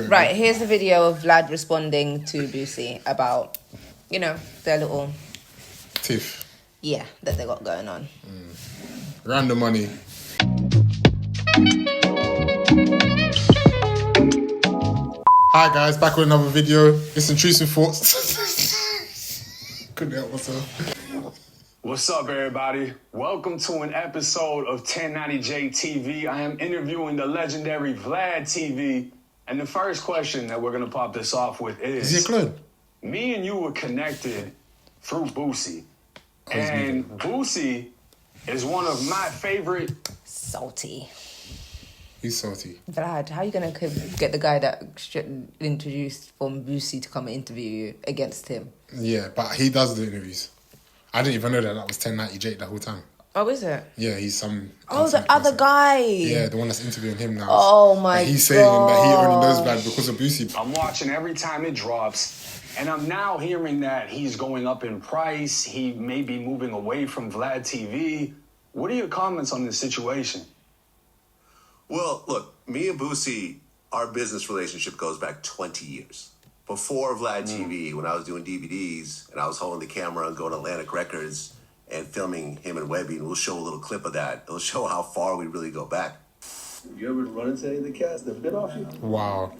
Right, here's the video of Vlad responding to Boosie about, you know, their little... Tiff. Yeah, that they got going on. Random money. Hi guys, back with another video. It's Intrusive Thoughts. Couldn't help myself. What's up, everybody? Welcome to an episode of 1090J TV. I am interviewing the legendary Vlad TV. And the first question that we're going to pop this off with is... Is he a clone? Me and you were connected through Boosie. And Boosie is one of my favorite... Salty. He's salty. Vlad, how are you going to get the guy that introduced from Boosie to come and interview you against him? Yeah, but he does the interviews. I didn't even know that was 1090J the whole time. Oh, is it? Yeah, he's some... Oh, the other guy. Yeah, the one that's interviewing him now. Oh, my God. He's saying that he only knows Vlad because of Boosie. I'm watching every time it drops, and I'm now hearing that he's going up in price. He may be moving away from Vlad TV. What are your comments on this situation? Well, look, me and Boosie, our business relationship goes back 20 years. Before Vlad TV, when I was doing DVDs, and I was holding the camera and going to Atlantic Records and filming him and Webby, and we'll show a little clip of that. It'll show how far we really go back. You ever run into any of the cats that bit off you? Wow.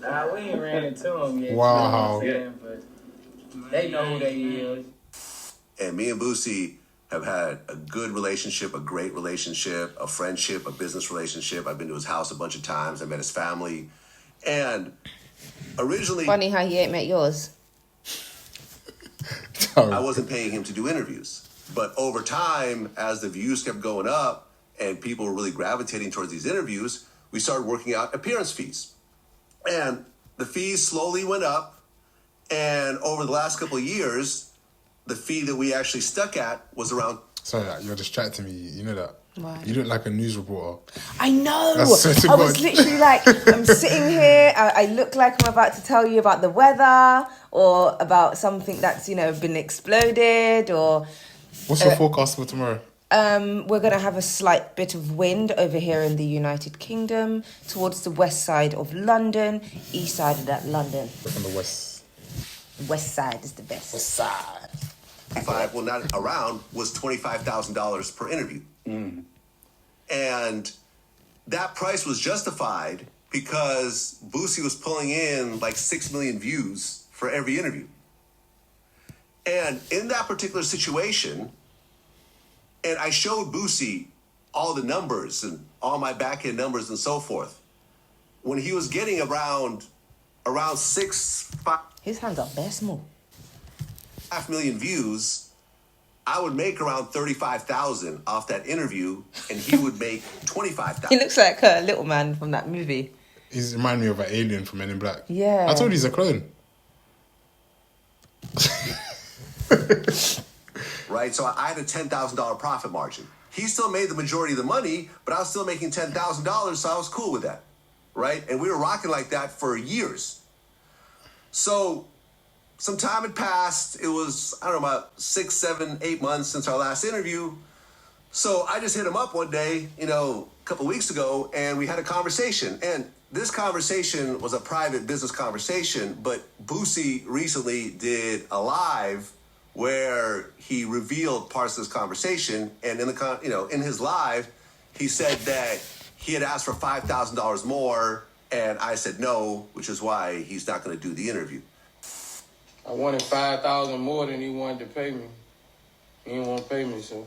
Nah, we ain't ran into them yet. Wow. You know what I'm saying? But they know who they is. And me and Boosie have had a good relationship, a great relationship, a friendship, a business relationship. I've been to his house a bunch of times. I met his family. And originally... Funny how he ain't met yours. I wasn't paying him to do interviews. But over time, as the views kept going up and people were really gravitating towards these interviews, we started working out appearance fees. And the fees slowly went up. And over the last couple of years, the fee that we actually stuck at was around... Sorry, you're distracting me. You know that? Why? You look like a news reporter. I know. I swear to I was God. literally like, I'm sitting here. I look like I'm about to tell you about the weather or about something that's, you know, been exploded or... What's your forecast for tomorrow? We're going to have a slight bit of wind over here in the United Kingdom, towards the west side of London, east side of that London. From the west. West side is the best. West side. well, not around, was $25,000 per interview. And that price was justified because Boosie was pulling in like 6 million views for every interview. And in that particular situation, and I showed Boosie all the numbers and all my back-end numbers and so forth, when he was getting around 5 His hands are best small. million views, I would make around 35,000 off that interview, and he would make 25,000. He looks like a little man from that movie. He's reminding me of an alien from Men in Black. Yeah. I told you he's a clone. Right? So I had a $10,000 profit margin. He still made the majority of the money, but I was still making $10,000, so I was cool with that. Right? And we were rocking like that for years. So some time had passed. It was, I don't know, about 6, 7, 8 months since our last interview. So I just hit him up one day, you know, a couple of weeks ago, and we had a conversation. And this conversation was a private business conversation, but Boosie recently did a live where he revealed parts of this conversation. And in the in his live, he said that he had asked for $5,000 more, and I said no, which is why he's not going to do the interview. I wanted $5,000 more than he wanted to pay me. He didn't want to pay me, so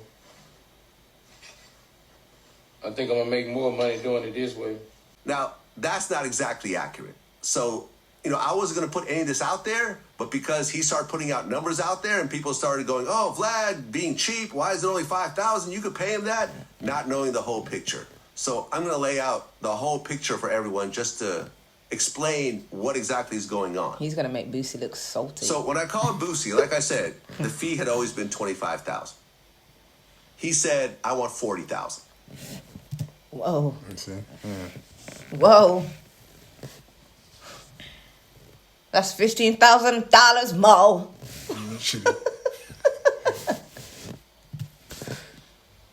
I think I'm gonna make more money doing it this way. Now, that's not exactly accurate. So, I wasn't going to put any of this out there, but because he started putting out numbers out there and people started going, oh, Vlad being cheap, why is it only $5,000? You could pay him that, not knowing the whole picture. So I'm going to lay out the whole picture for everyone just to explain what exactly is going on. He's going to make Boosie look salty. So when I called Boosie, like I said, the fee had always been $25,000. He said, I want $40,000. Whoa. See? Yeah. Whoa. That's $15,000 more.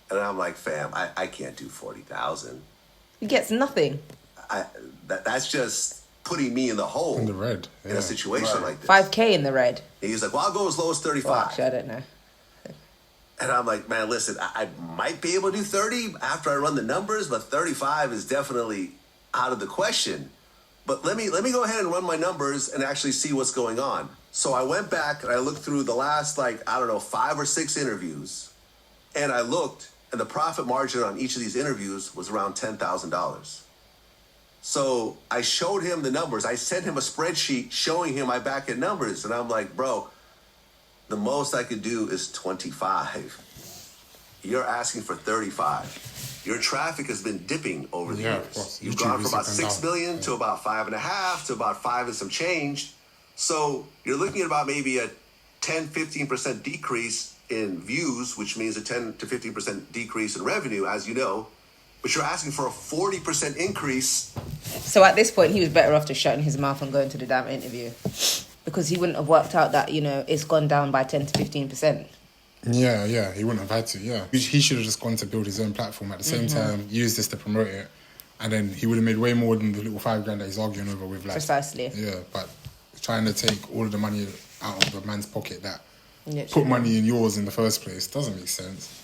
And I'm like, fam, I can't do $40,000. He gets nothing. That's just putting me in the hole. In the red. In a situation like this. 5K in the red. And he's like, well, I'll go as low as 35. Well, actually, I don't know. And I'm like, man, listen, I might be able to do 30 after I run the numbers, but 35 is definitely out of the question. But let me go ahead and run my numbers and actually see what's going on. So I went back and I looked through the last, 5 or 6 interviews. And I looked, and the profit margin on each of these interviews was around $10,000. So I showed him the numbers. I sent him a spreadsheet showing him my back end numbers. And I'm like, bro, the most I could do is 25. You're asking for 35. Your traffic has been dipping over the years. You've gone from about 6 million to about 5.5 to about 5 and some change. So you're looking at about maybe a 10-15% decrease in views, which means a 10 to 15% decrease in revenue, as you know. But you're asking for a 40% increase. So at this point, he was better off just shutting his mouth and going to the damn interview. Because he wouldn't have worked out that, it's gone down by 10 to 15%. Yeah, he wouldn't have had to, yeah. He should have just gone to build his own platform at the same time, use this to promote it, and then he would have made way more than the little $5,000 that he's arguing over with. Precisely. Yeah, but trying to take all of the money out of the man's pocket that Literally. put money in yours in the first place doesn't make sense.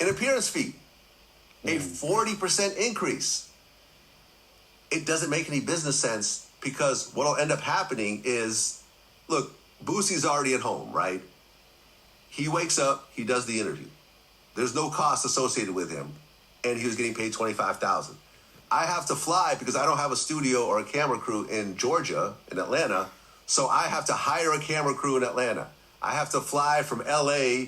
An appearance fee, a 40% increase. It doesn't make any business sense because what'll end up happening is, look, Boosie's already at home, right? He wakes up, he does the interview. There's no cost associated with him, and he was getting paid $25,000. I have to fly because I don't have a studio or a camera crew in Georgia, in Atlanta, so I have to hire a camera crew in Atlanta. I have to fly from LA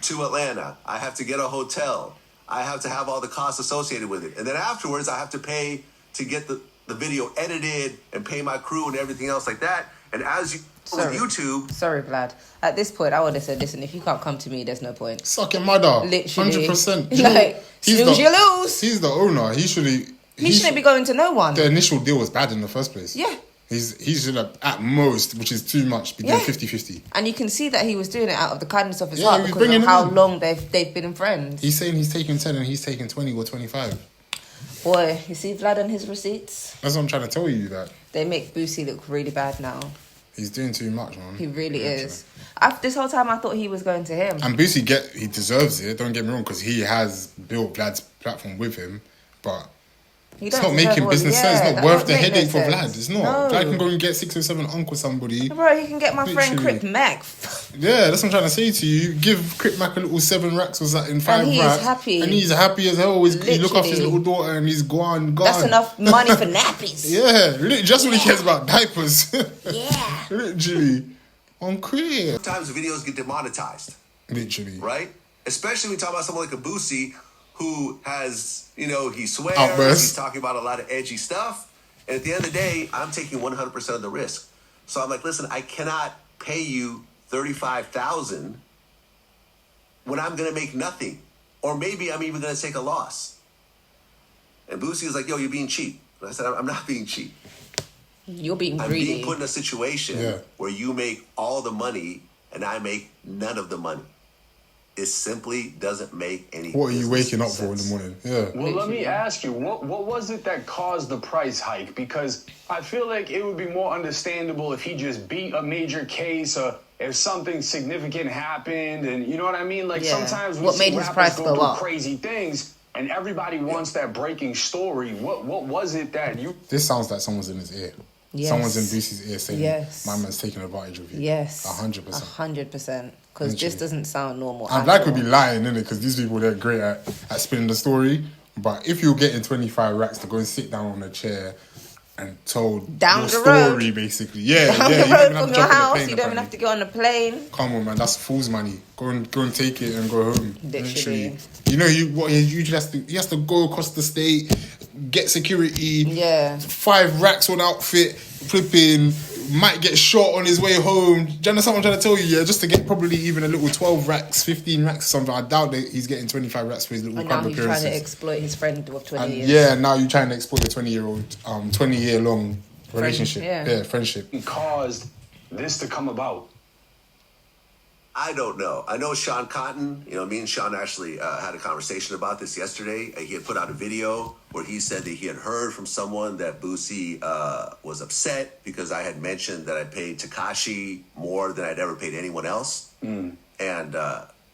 to Atlanta. I have to get a hotel. I have to have all the costs associated with it. And then afterwards, I have to pay to get the video edited and pay my crew and everything else like that. And as you with YouTube... Sorry, Vlad. At this point, I would have said, listen, if you can't come to me, there's no point. Suck your mother. Literally. 100%. Snooze, you lose. He's the owner. He shouldn't be going to no one. The initial deal was bad in the first place. Yeah. He should have, at most, which is too much, be doing 50-50. And you can see that he was doing it out of the kindness of his Yeah, heart he was because of bringing how him in. long they've been friends. He's saying he's taking 10 and he's taking 20 or 25. Boy, you see Vlad and his receipts? That's what I'm trying to tell you, that They make Boosie look really bad now. he's doing too much, man. He really is. This whole time I thought he was going to him. And Boosie, he deserves it, don't get me wrong, because he has built Vlad's platform with him, but it's not making business sense. It's not worth the headache for Vlad. It's not. No. Vlad can go and get 6 or 7 uncle somebody. Bro, he can get my friend Literally. Crip Mac. Yeah, that's what I'm trying to say to you. Give Crip Mac a little 7 racks or something, 5 And he's racks. happy. And he's happy as hell. He look after his Literally. little daughter and he's gone. That's enough money for nappies. Yeah, just when he cares about diapers. Yeah. Literally. On Crip. Sometimes videos get demonetized. Literally. Right? Especially when we talk about someone like a Boosie who has, he swears, Outbursts. he's talking about a lot of edgy stuff. And at the end of the day, I'm taking 100% of the risk. So I'm like, listen, I cannot pay you $35,000 when I'm going to make nothing. Or maybe I'm even going to take a loss. And Boosie is like, yo, you're being cheap. And I said, I'm not being cheap. You're being I'm greedy. being put in a situation where you make all the money and I make none of the money. It simply doesn't make any What are you business waking up sense. for in the morning? Yeah. Well, let me ask you, what was it that caused the price hike? Because I feel like it would be more understandable if he just beat a major case or if something significant happened, and you know what I mean? Like sometimes we What see made his rappers price go go through up? crazy things, and everybody wants that breaking story. What was it that you... This sounds like someone's in his ear. Yes. Someone's in Boosie's ear saying, Yes. my man's taking advantage of you. Yes. 100%. 100%. Because this Literally. doesn't sound normal. And at Black all. would be lying, innit? Because these people, they're great at spinning the story. But if you're getting 25 racks to go and sit down on a chair and tell Down your the story, road. basically. Yeah, Down you the don't road even have from to your jump on the house, plane, you don't even have to get on the plane. Come on, man, that's fool's money. Go and take it and go home. Literally. You know, he has to go across the state, get security. Yeah. 5 racks on outfit, flipping, might get shot on his way home. Do you understand what I'm trying to tell you? Yeah, just to get probably even a little 12 racks, 15 racks or something. I doubt that he's getting 25 racks for his little And now club he's trying to appearances. exploit his friend of 20 And years. yeah, now you're trying to exploit a 20-year-long relationship. yeah. Yeah, friendship. caused this to come about? I don't know. I know Sean Cotton, me and Sean actually had a conversation about this yesterday. He had put out a video where he said that he had heard from someone that Boosie was upset because I had mentioned that I paid Tekashi more than I'd ever paid anyone else. And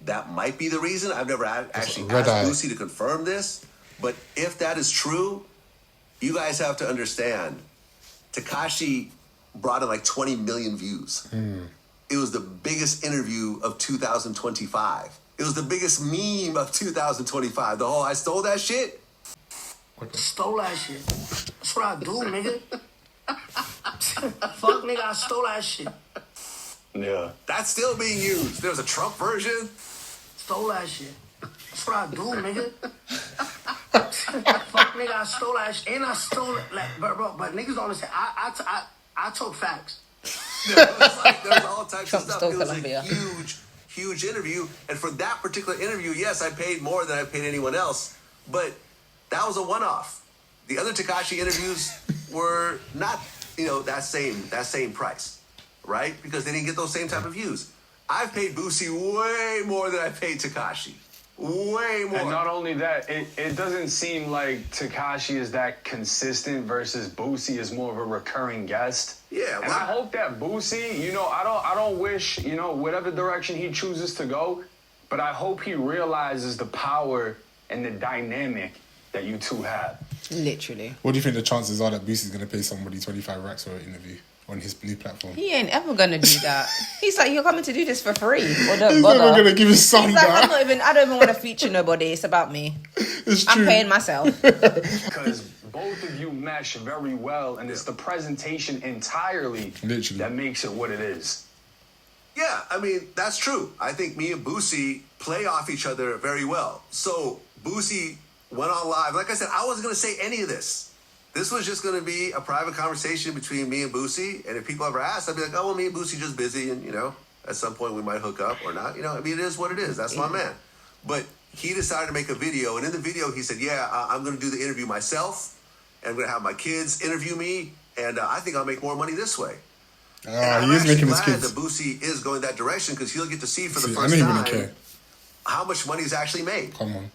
that might be the reason. I've never actually asked Boosie to confirm this. But if that is true, you guys have to understand, Tekashi brought in like 20 million views. It was the biggest interview of 2025. It was the biggest meme of 2025. The whole I stole that shit. Stole that shit. That's what I do, nigga. Fuck, nigga, I stole that shit. Yeah. That's still being used. There's a Trump version. Stole that shit. That's what I do, nigga. Fuck, nigga, I stole that shit. And I stole it. Like, but niggas don't understand. I talk facts. There's all types of stuff. It was Columbia. a huge interview. And for that particular interview, yes, I paid more than I paid anyone else. But that was a one-off. The other Tekashi interviews were not, that same price, right? Because they didn't get those same type of views. I've paid Boosie way more than I paid Tekashi. Way more. And not only that, it doesn't seem like Tekashi is that consistent versus Boosie is more of a recurring guest. Yeah. And I hope that Boosie, I don't wish, whatever direction he chooses to go, but I hope he realizes the power and the dynamic that you two have. Literally. What do you think the chances are that Boosie's going to pay somebody 25 racks for an interview on his new platform? He ain't ever gonna do that. He's like, you're coming to do this for free. Or He's don't bother. never going to give his son He's like, that. I don't even want to feature nobody. It's about me. It's true. I'm paying myself. Because both of you mesh very well, and it's the presentation entirely Literally. that makes it what it is. Yeah, I mean, that's true. I think me and Boosie play off each other very well. So Boosie went on live. Like I said, I wasn't going to say any of this. This was just going to be a private conversation between me and Boosie. And if people ever asked, I'd be like, oh, well, me and Boosie just busy. And, at some point we might hook up or not. It is what it is. That's my man. But he decided to make a video. And in the video, he said, I'm going to do the interview myself. And I'm going to have my kids interview me. And I think I'll make more money this way. He is making his glad kids. that Boosie is going that direction because he'll get to see for the I first know he time wouldn't care. how much money he's actually made. Come on.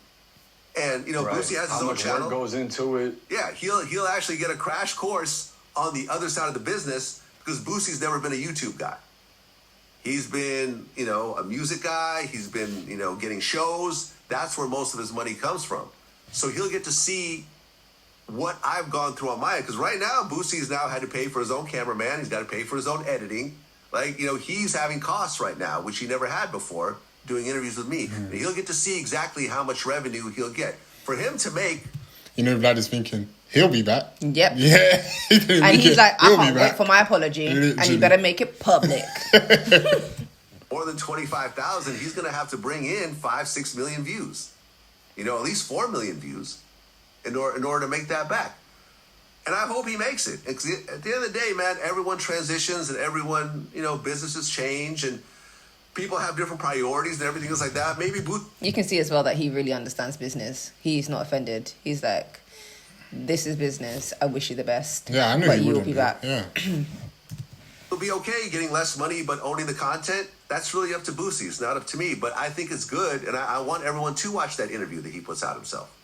And Boosie has his How own much channel. work goes into it. Yeah, he'll actually get a crash course on the other side of the business because Boosie's never been a YouTube guy. He's been, a music guy. He's been, getting shows. That's where most of his money comes from. So he'll get to see what I've gone through on my end. Because right now, Boosie's now had to pay for his own cameraman. He's got to pay for his own editing. Like, he's having costs right now, which he never had before, doing interviews with me. And he'll get to see exactly how much revenue he'll get. For him to make... Vlad is thinking, he'll be back. Yep. Yeah. And he's like, I can't wait for my apology. Literally. And you better make it public. more than 25,000, he's going to have to bring in 5-6 million views. At least 4 million views in order to make that back. And I hope he makes it. Because at the end of the day, man, everyone transitions and everyone, businesses change and people have different priorities and everything else like that. Maybe You can see as well that he really understands business. He's not offended. He's like, this is business. I wish you the best. Yeah, I know but he you'll wouldn't be be. back. Yeah. He'll be okay getting less money but owning the content. That's really up to Boosie. It's not up to me. But I think it's good, and I want everyone to watch that interview that he puts out himself.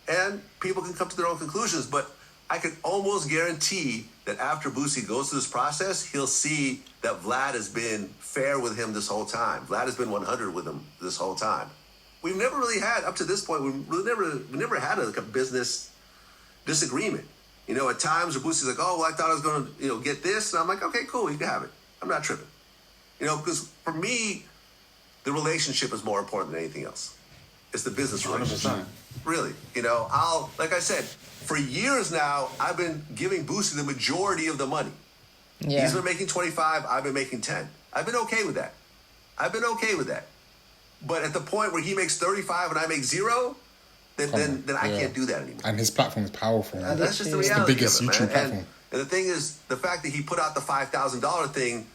And people can come to their own conclusions, but I can almost guarantee that after Boosie goes through this process, he'll see that Vlad has been fair with him this whole time. Vlad has been 100 with him this whole time. We've never really had, up to this point, we never had a business disagreement. At times where Boosie's like, oh, well, I thought I was going to, get this. And I'm like, okay, cool, you can have it. I'm not tripping. Because for me, the relationship is more important than anything else. It's the business relationship. 100%. Really. Like I said, for years now, I've been giving Boosie the majority of the money. Yeah. He's been making 25, I've been making 10. I've been okay with that. But at the point where he makes 35 and I make 0, then I can't do that anymore. And his platform is powerful. That's just the It's reality. the biggest of it, YouTube man. platform. And the thing is, the fact that he put out the $5,000 thing,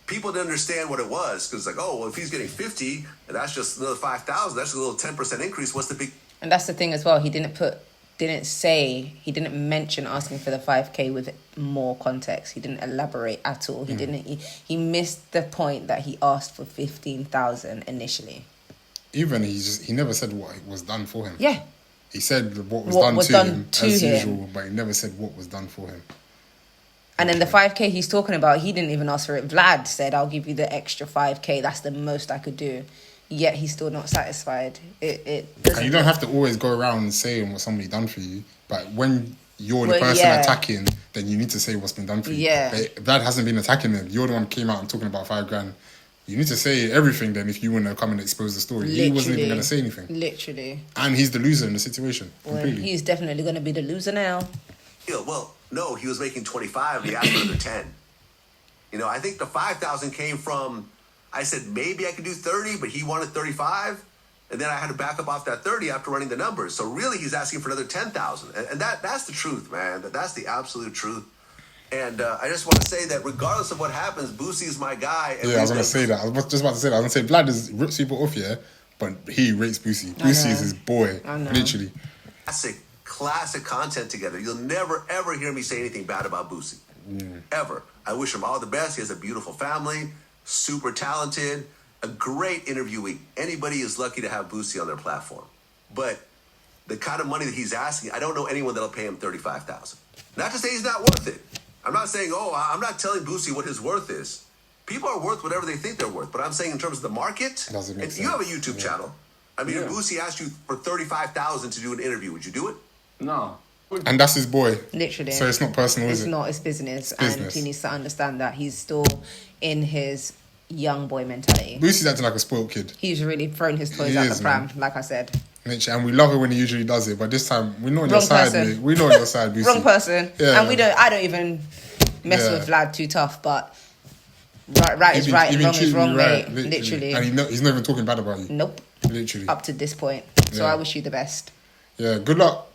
people didn't understand what it was. Because it's like, oh, well, if he's getting 50, and that's just another 5,000, that's a little 10% increase. What's the big... And that's the thing as well. He didn't put he didn't mention asking for the 5K with more context. He didn't elaborate at all. He missed the point that he asked for 15,000 initially. Even he never said what was done for him. Yeah. He said what was done to him as usual, but he never said what was done for him. And then the 5K he's talking about, he didn't even ask for it. Vlad said, I'll give you the extra 5K. That's the most I could do. Yet he's still not satisfied. And you don't have to always go around saying what somebody done for you. But when you're the person attacking, then you need to say what's been done for you. Yeah. But Vlad hasn't been attacking him. You're the one who came out and talking about $5,000. You need to say everything then if you want to come and expose the story. He wasn't even going to say anything. Literally. And he's the loser in the situation. Well, he's definitely going to be the loser now. Yeah, well, no, he was making 25. He asked for another 10. You know, I think the 5,000 came from, I said maybe I could do 30, but he wanted 35. And then I had to back up off that 30 after running the numbers. So really, he's asking for another 10,000. And that's the truth, man. That's the absolute truth. And I just want to say that regardless of what happens, Boosie is my guy. And I was going to say that. I was just about to say that. I was going to say Vlad rips people off, but he rates Boosie. Boosie is his boy, literally. Classic content together. You'll never, ever hear me say anything bad about Boosie. Ever. I wish him all the best. He has a beautiful family, super talented, a great interviewee. Anybody is lucky to have Boosie on their platform. But the kind of money that he's asking, I don't know anyone that'll pay him $35,000. Not to say he's not worth it. I'm not saying, I'm not telling Boosie what his worth is. People are worth whatever they think they're worth. But I'm saying in terms of the market, if you have a YouTube channel, I mean, if Boosie asked you for $35,000 to do an interview, would you do it? No. And that's his boy. Literally. So it's not personal, is it? It's not. It's business. And he needs to understand that he's still in his young boy mentality. Boosie's acting like a spoiled kid. He's really thrown his toys out the pram, like I said. And we love it when he usually does it, but this time we're not on your side, mate. We're not on your side, Boosie. Wrong person. Yeah. And I don't even mess with Vlad too tough, but right is right and wrong is wrong, mate. Literally. And he's not even talking bad about you. Nope. Literally. Up to this point. So I wish you the best. Yeah, good luck.